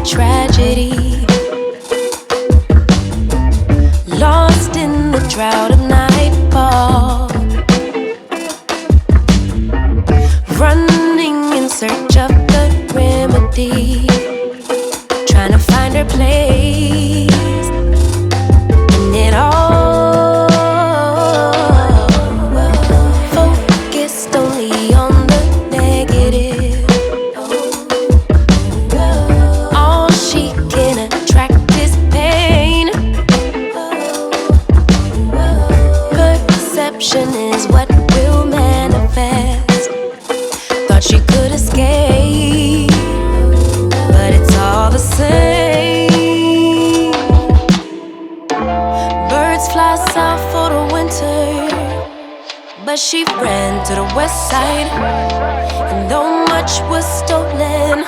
tragedy. Lost in the drought of nightfall, running in search of the remedy, trying to find her place in it all. Focused only on the negative. All she can attract is pain. Perception is what will manifest. Thought she could escape, but it's all the same. Birds fly south for the winter, but she ran to the west side. And though much was stolen,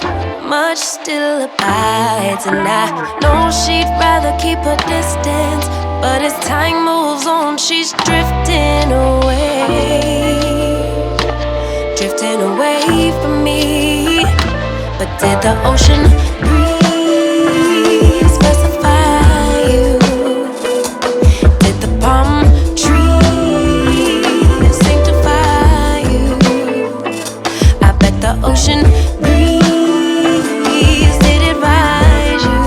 much still abides. And I know she'd rather keep her distance, but as time moves on, she's drifting away. Drifting away from me. But did the ocean breeze specify you? Did the palm trees sanctify you? I bet the ocean breeze did advise you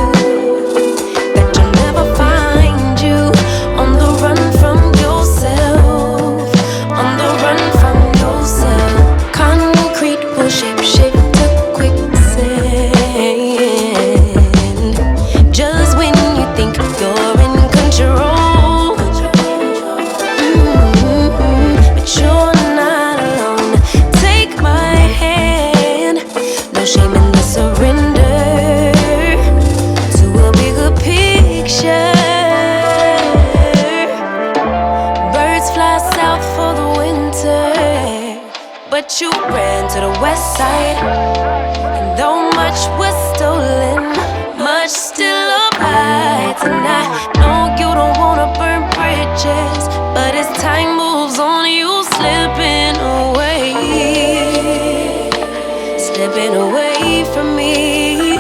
that you'll never find you on the run from yourself. On the run from yourself. Concrete will shape shift to quicksand. Just when you think you're in control, but you're not alone. Take my hand. No shame in the surrender to a bigger picture. Birds fly south for the winter, but you ran to the west side. And though much was stolen, much still abides. And I know you don't wanna burn bridges, but as time moves on, you slipping away. Slipping away from me.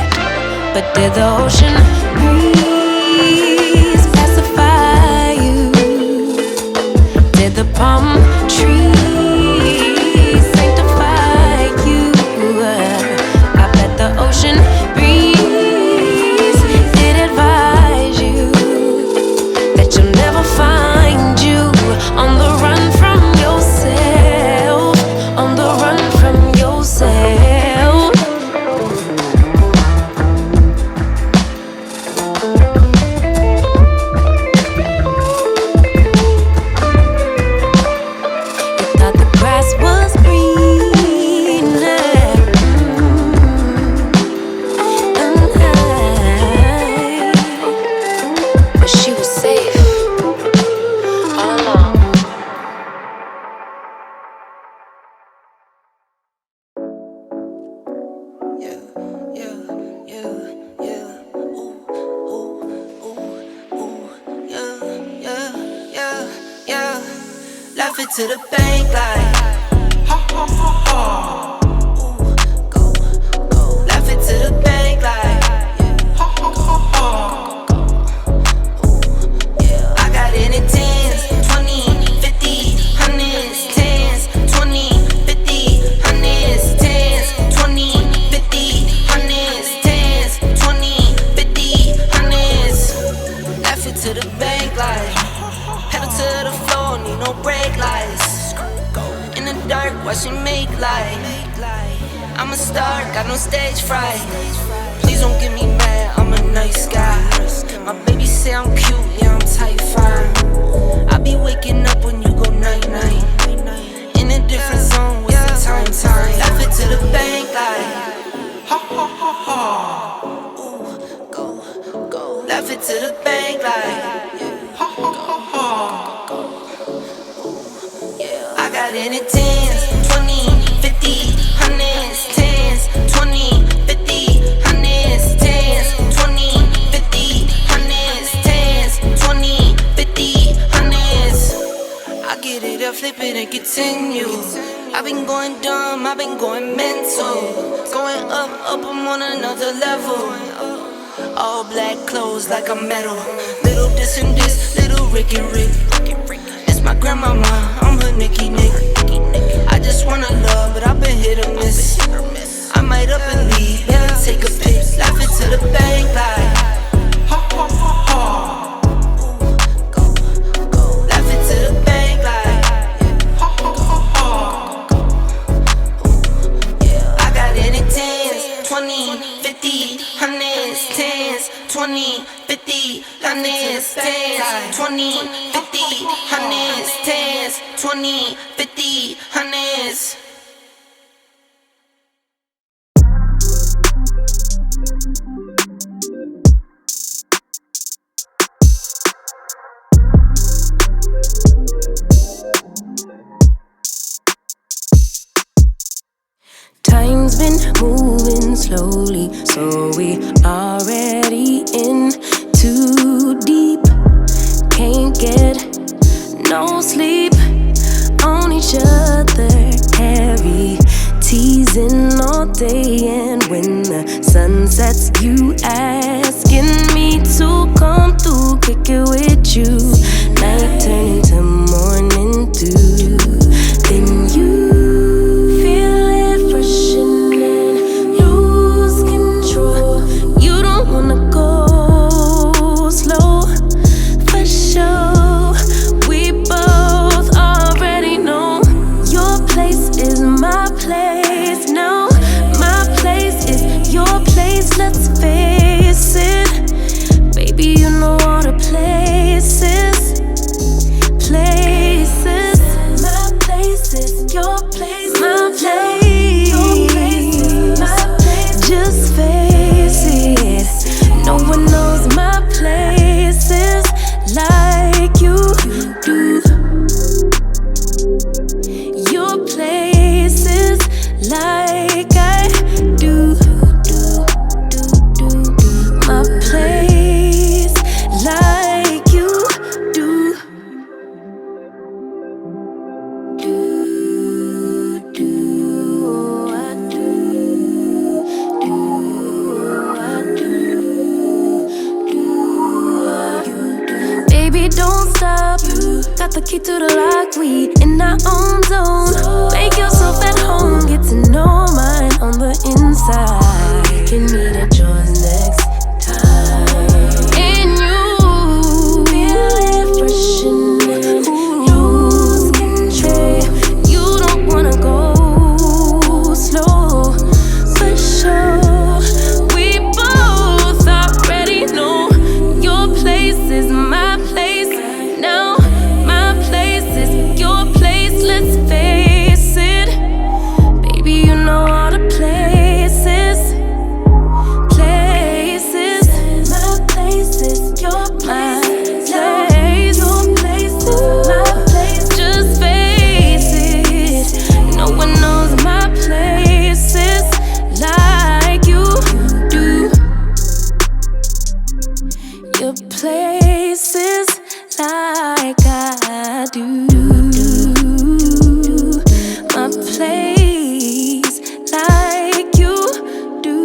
But did the ocean breeze pacify you? Did the palm trees sanctify you? I bet the ocean breeze did advise you that you'll never find you on the run from yourself. On the run from yourself. You thought the grass was greener, but she was safe all along. Yeah, yeah, yeah, yeah. Ooh, ooh, ooh, ooh. Yeah, yeah, yeah, yeah. Left it to the bank like ha ha ha ha. Ooh, go, go. Left it to the bank like ha ha ha ha. Ooh, yeah. I got it in tens, 20, 50, hundreds, tens, 20, 50, hundreds, tens, 20, 50, hundreds, tens, 20, 50, hundreds. Left it to the bank like pedal to the floor, need no brake lights. In the dark, watch she make light. I'm a star, got no stage fright. Please don't get me mad, I'm a nice guy. My baby say I'm cute, yeah, I'm type 5. I be waking up when you go night-night. In a different zone, what's the time? Left it to the bank like ha ha ha ha. Ooh, go, go. Left it to the bank like ha ha ha ha. I got it in tens, 20, 50, hundreds, tens, 20, 50, hundreds, tens, 20, 50, hundreds, tens, 20, 50, hundreds. I get it up, flip it and continue. I've been going dumb, I've been going mental. Going up, I'm on another level. All black clothes like a metal. Little this and this, little Ricky Rick. It's my grandmama, I'm her Nicky Nick. I just wanna love, but I've been hit or miss. I might up and leave, then take a pic. Laugh it to the bank like ha ha ha ha. Laugh it to the bank like ha ha ha ha. I got it in tens, 20, 50, hundreds, tens, 20, 50, hundreds, tens, 20, 50, hundreds, tens, 20, 50, hundreds. Time's been moving slowly, so we already in too deep. Can't get no sleep on each other, heavy teasing all day. And when the sun sets, you asking me to come through, kick it with you. Night turning to morning dew. Then you let's face it, baby, you know all the places. Places, my places, your place, my place, your place, my place. Just face it, no one knows my places like you do. Your places like I do. My place like you do. Baby, don't stop. Got the key to the lock, we in our own zone. Make yourself at home, get to know mine on the inside. We can meet at yours next time. And you feel it freshening, lose control. You don't wanna go slow, for sure. We both already know your place is my place. Now my place is your place. Let's face it, baby, you know all the places. Places, my place is your place. Your place is my place. Just face it, no one knows my places like you do. Your places like I do. My place like you do.